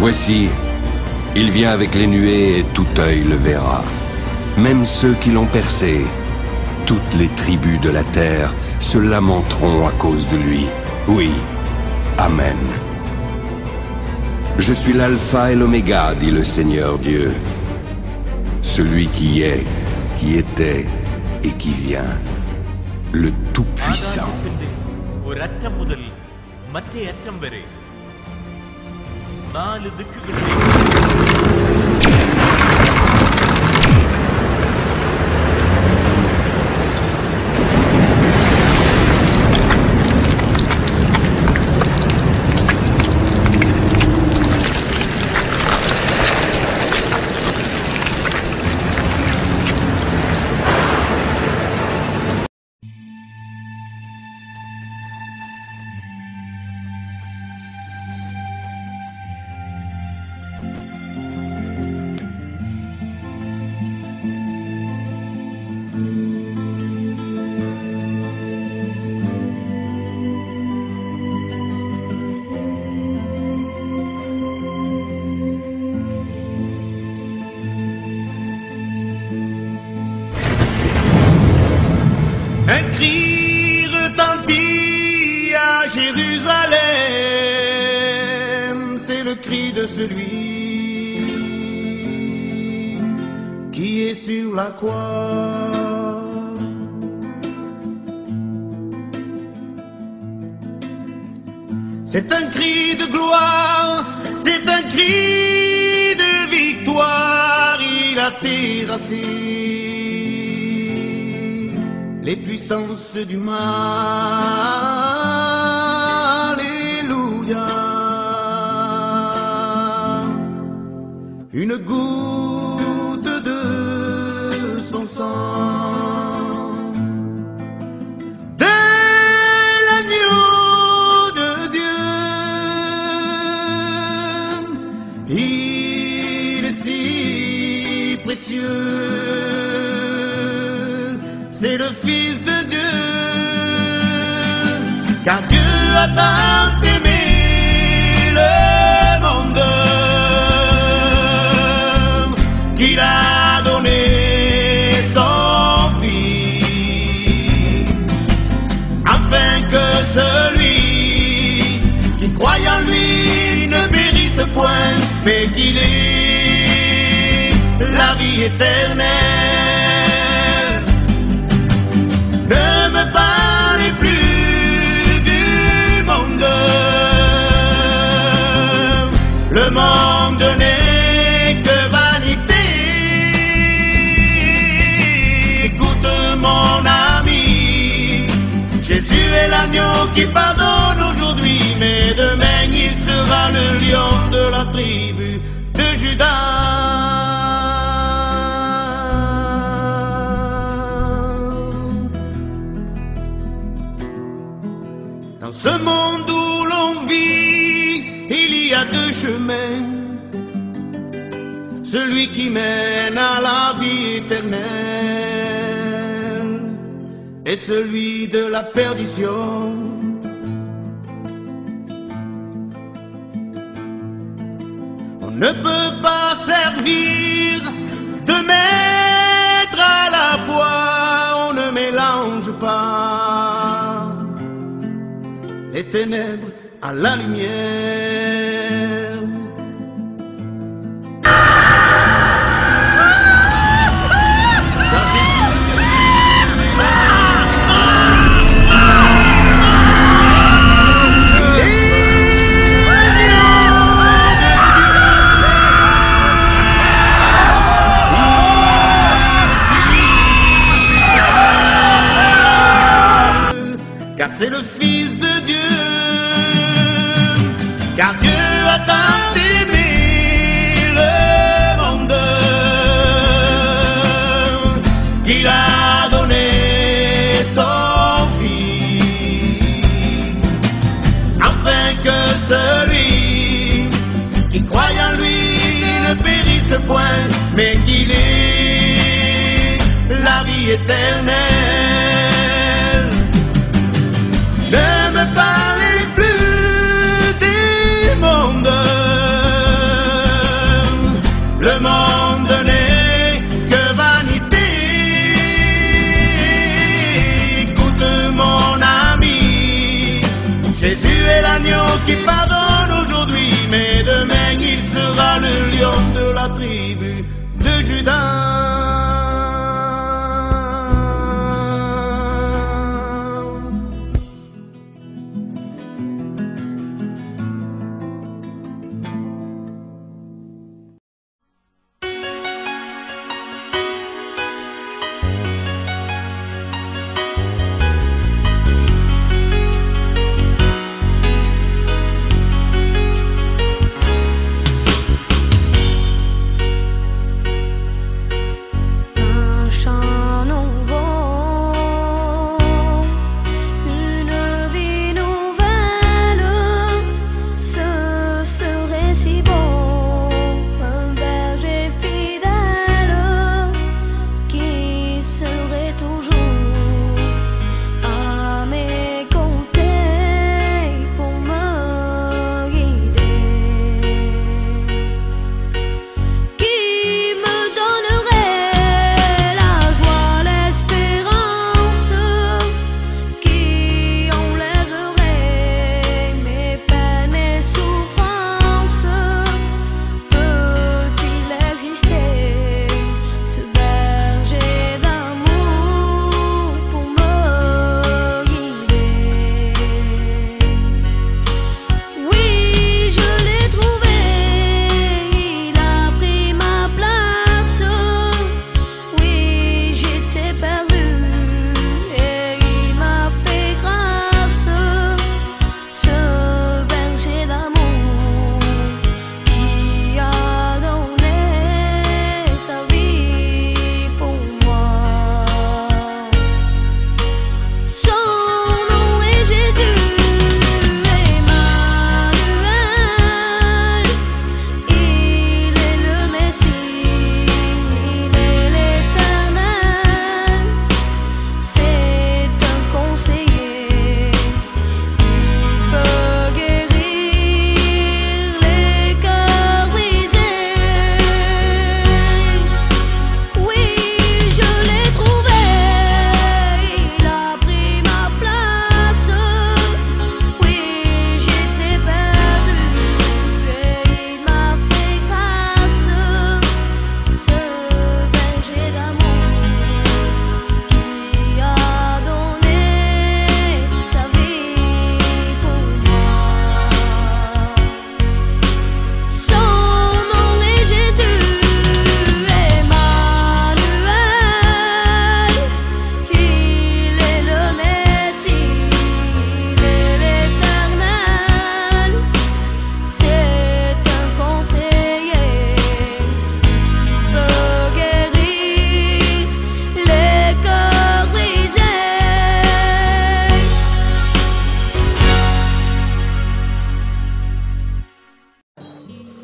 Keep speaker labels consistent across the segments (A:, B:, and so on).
A: Voici, il vient avec les nuées et tout œil le verra. Même ceux qui l'ont percé, toutes les tribus de la terre se lamenteront à cause de lui. Oui, Amen. Je suis l'alpha et l'oméga, dit le Seigneur Dieu. Celui qui est, qui était et qui vient, le Tout-Puissant.
B: ഒരറ്റം മുതൽ മറ്റേ അറ്റം വരെ 4 ദിക്കുകളിലെ
C: Un cri retentit à Jérusalem, c'est le cri de celui qui est sur la croix. C'est un cri de gloire, c'est un cri de victoire, il a terrassé les puissances du mal. Alléluia. Une goutte de son sang, de l'agneau de Dieu, il est si précieux. C'est le Fils de Dieu, car Dieu a tant aimé le monde qu'il a donné son Fils, afin que celui qui croit en lui ne périsse point, mais qu'il ait la vie éternelle. Ne me parlez plus du monde, le monde n'est que vanité. Écoute mon ami, Jésus est l'agneau qui pardonne aujourd'hui, mais demain il sera le lion de la tribu de Judas. Dans ce monde où l'on vit, il y a 2 chemins, celui qui mène à la vie éternelle et celui de la perdition. On ne peut pas servir 2 maîtres à la fois, on ne mélange pas les ténèbres à la lumière. Car c'est le Fils de Dieu, car Dieu a tant aimé le monde qu'il a donné son Fils, afin que celui qui croit en lui ne périsse point, mais qu'il ait la vie éternelle. Ne me parlez plus du monde, la tribu de Judas.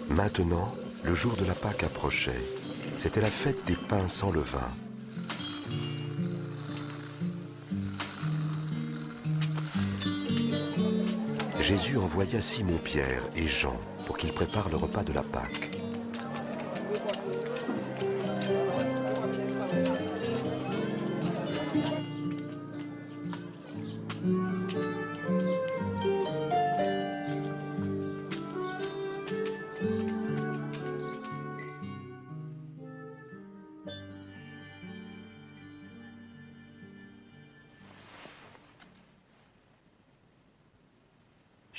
D: Maintenant, le jour de la Pâque approchait. C'était la fête des pains sans levain. Jésus envoya Simon-Pierre et Jean pour qu'ils préparent le repas de la Pâque.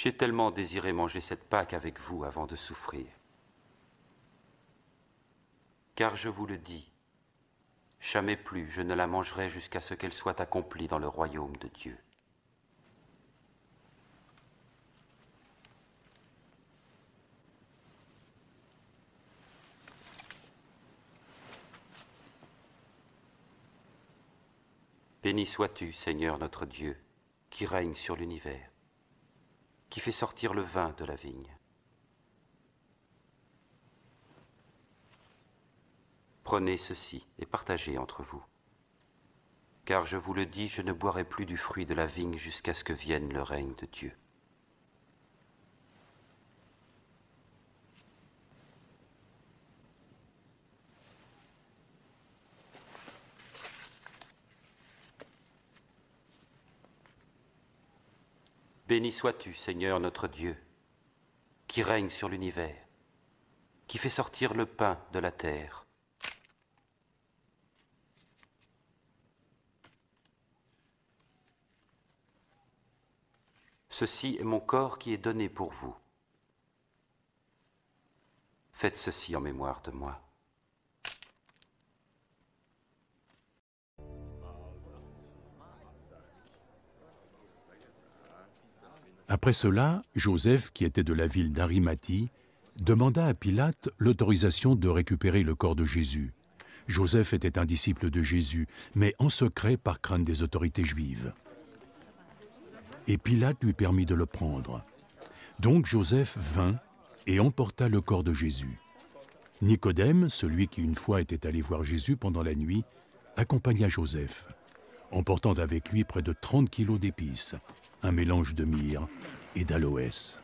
E: J'ai tellement désiré manger cette Pâque avec vous avant de souffrir. Car je vous le dis, jamais plus je ne la mangerai jusqu'à ce qu'elle soit accomplie dans le royaume de Dieu. Béni sois-tu, Seigneur notre Dieu, qui règne sur l'univers, qui fait sortir le vin de la vigne. Prenez ceci et partagez entre vous. Car je vous le dis, je ne boirai plus du fruit de la vigne jusqu'à ce que vienne le règne de Dieu. Béni sois-tu, Seigneur notre Dieu, qui règne sur l'univers, qui qui fait sortir le pain de la terre. Ceci est mon corps qui est donné pour vous. Faites ceci en mémoire de moi.
F: Après cela, Joseph, qui était de la ville d'Arimathie, demanda à Pilate l'autorisation de récupérer le corps de Jésus. Joseph était un disciple de Jésus, mais en secret par crainte des autorités juives. Et Pilate lui permit de le prendre. Donc Joseph vint et emporta le corps de Jésus. Nicodème, celui qui une fois était allé voir Jésus pendant la nuit, accompagna Joseph, emportant avec lui près de 30 kilos d'épices, un mélange de myrrhe et d'aloès.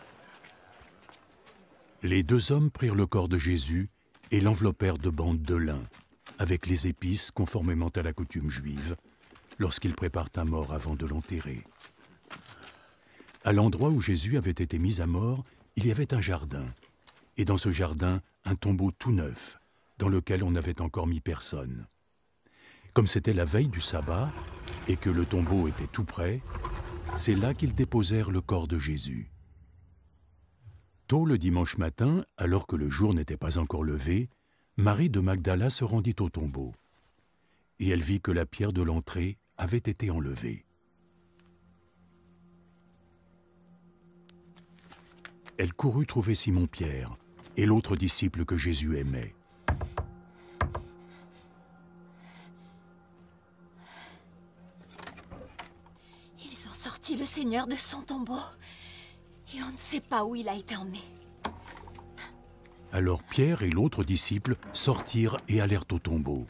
F: Les deux hommes prirent le corps de Jésus et l'enveloppèrent de bandes de lin, avec les épices conformément à la coutume juive, lorsqu'ils préparent un mort avant de l'enterrer. À l'endroit où Jésus avait été mis à mort, il y avait un jardin, et dans ce jardin, un tombeau tout neuf, dans lequel on n'avait encore mis personne. Comme c'était la veille du sabbat, et que le tombeau était tout près, c'est là qu'ils déposèrent le corps de Jésus. Tôt le dimanche matin, alors que le jour n'était pas encore levé, Marie de Magdala se rendit au tombeau, et elle vit que la pierre de l'entrée avait été enlevée. Elle courut trouver Simon-Pierre et l'autre disciple que Jésus aimait.
G: Ils ont sorti le Seigneur de son tombeau et on ne sait pas où il a été emmené.
F: Alors Pierre et l'autre disciple sortirent et allèrent au tombeau.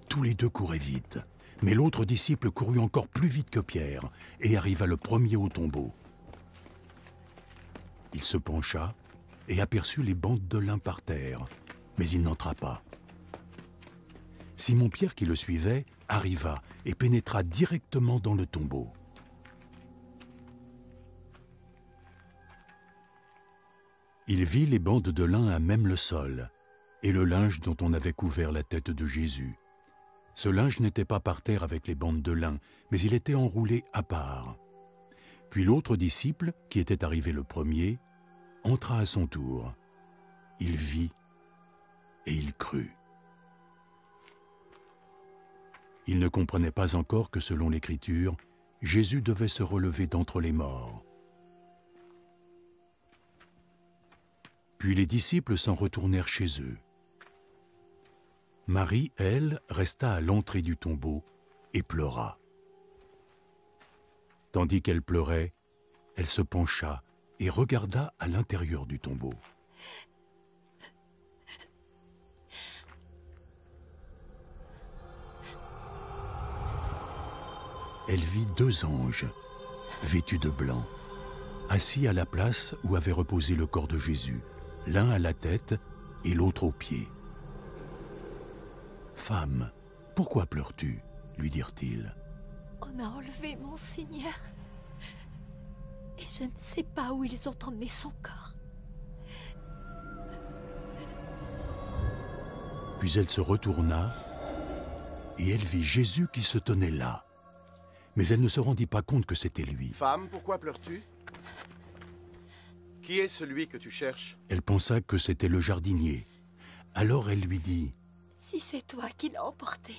F: Tous les deux couraient vite, mais l'autre disciple courut encore plus vite que Pierre et arriva le premier au tombeau. Il se pencha et aperçut les bandes de lin par terre, mais il n'entra pas. Simon-Pierre, qui le suivait, arriva et pénétra directement dans le tombeau. Il vit les bandes de lin à même le sol et le linge dont on avait couvert la tête de Jésus. Ce linge n'était pas par terre avec les bandes de lin, mais il était enroulé à part. Puis l'autre disciple, qui était arrivé le premier, entra à son tour. Il vit et il crut. Il ne comprenait pas encore que, selon l'Écriture, Jésus devait se relever d'entre les morts. Puis les disciples s'en retournèrent chez eux. Marie, elle, resta à l'entrée du tombeau et pleura. Tandis qu'elle pleurait, elle se pencha et regarda à l'intérieur du tombeau. Elle vit deux anges, vêtus de blanc, assis à la place où avait reposé le corps de Jésus, l'un à la tête et l'autre aux pieds. « Femme, pourquoi pleures-tu » lui dirent-ils.
G: « On a enlevé mon Seigneur et je ne sais pas où ils ont emmené son corps. »
F: Puis elle se retourna et elle vit Jésus qui se tenait là. Mais elle ne se rendit pas compte que c'était lui.
H: « Femme, pourquoi pleures-tu ? Qui est celui que tu cherches ?»
F: Elle pensa que c'était le jardinier. Alors elle lui dit:
G: « Si c'est toi qui l'as emporté,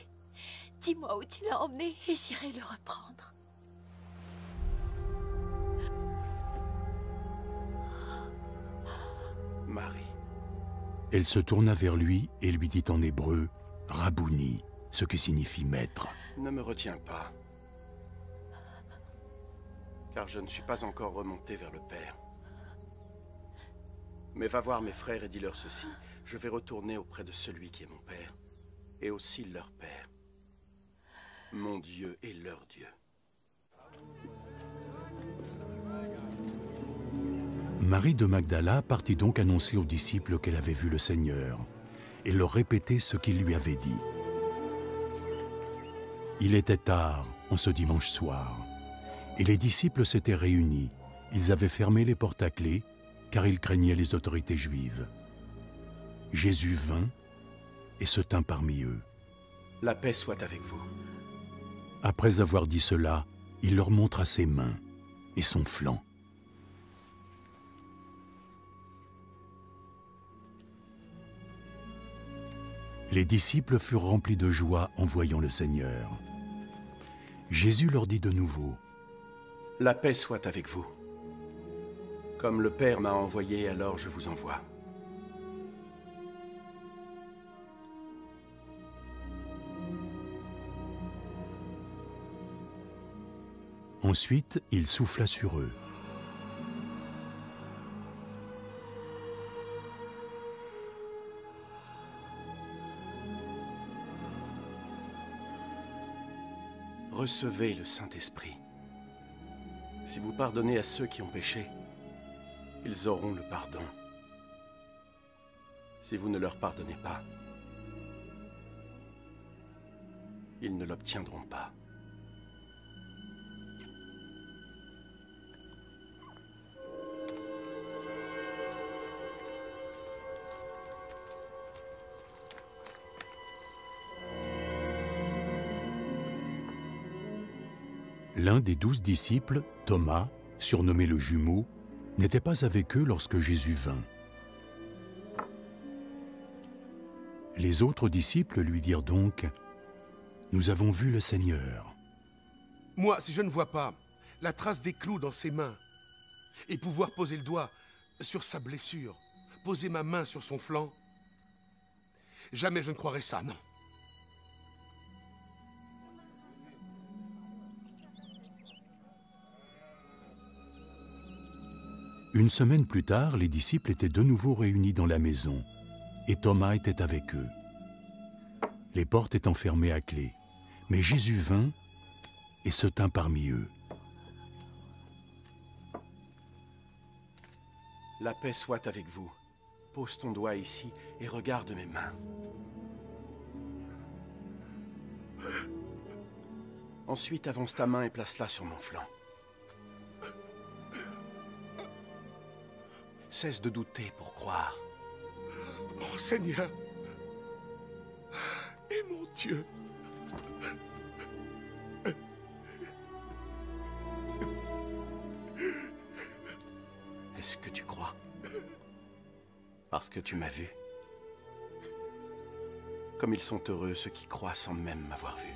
G: dis-moi où tu l'as emmené et j'irai le reprendre. »
H: Marie.
F: Elle se tourna vers lui et lui dit en hébreu « Rabouni », ce qui signifie maître.
H: Ne me retiens pas, car je ne suis pas encore remonté vers le Père. Mais va voir mes frères et dis-leur ceci: je vais retourner auprès de celui qui est mon Père, et aussi leur Père, mon Dieu et leur Dieu.
F: Marie de Magdala partit donc annoncer aux disciples qu'elle avait vu le Seigneur et leur répéter ce qu'il lui avait dit. Il était tard, en ce dimanche soir, et les disciples s'étaient réunis. Ils avaient fermé les portes à clé, car ils craignaient les autorités juives. Jésus vint et se tint parmi eux.
H: La paix soit avec vous.
F: Après avoir dit cela, il leur montra ses mains et son flanc. Les disciples furent remplis de joie en voyant le Seigneur. Jésus leur dit de nouveau:
H: La paix soit avec vous. Comme le Père m'a envoyé, alors je vous envoie.
F: Ensuite, il souffla sur eux.
H: Recevez le Saint-Esprit. Si vous pardonnez à ceux qui ont péché, ils auront le pardon. Si vous ne leur pardonnez pas, ils ne l'obtiendront pas.
F: L'un des 12 disciples, Thomas, surnommé le jumeau, n'était pas avec eux lorsque Jésus vint. Les autres disciples lui dirent donc: « Nous avons vu le Seigneur. »
I: Moi, si je ne vois pas la trace des clous dans ses mains, et pouvoir poser le doigt sur sa blessure, poser ma main sur son flanc, jamais je ne croirais ça, non.
F: Une semaine plus tard, les disciples étaient de nouveau réunis dans la maison, et Thomas était avec eux. Les portes étant fermées à clé, mais Jésus vint et se tint parmi eux.
H: La paix soit avec vous. Pose ton doigt ici et regarde mes mains. Ensuite, avance ta main et place-la sur mon flanc. Cesse de douter pour croire.
I: Mon Seigneur et mon Dieu.
H: Est-ce que tu crois? Parce que tu m'as vu. Comme ils sont heureux ceux qui croient sans même m'avoir vu.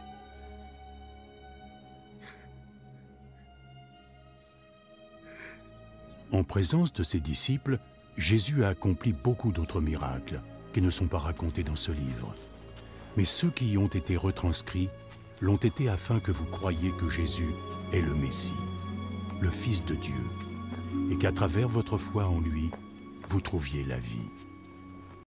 F: En présence de ses disciples, Jésus a accompli beaucoup d'autres miracles qui ne sont pas racontés dans ce livre. Mais ceux qui y ont été retranscrits l'ont été afin que vous croyiez que Jésus est le Messie, le Fils de Dieu, et qu'à travers votre foi en lui, vous trouviez la vie.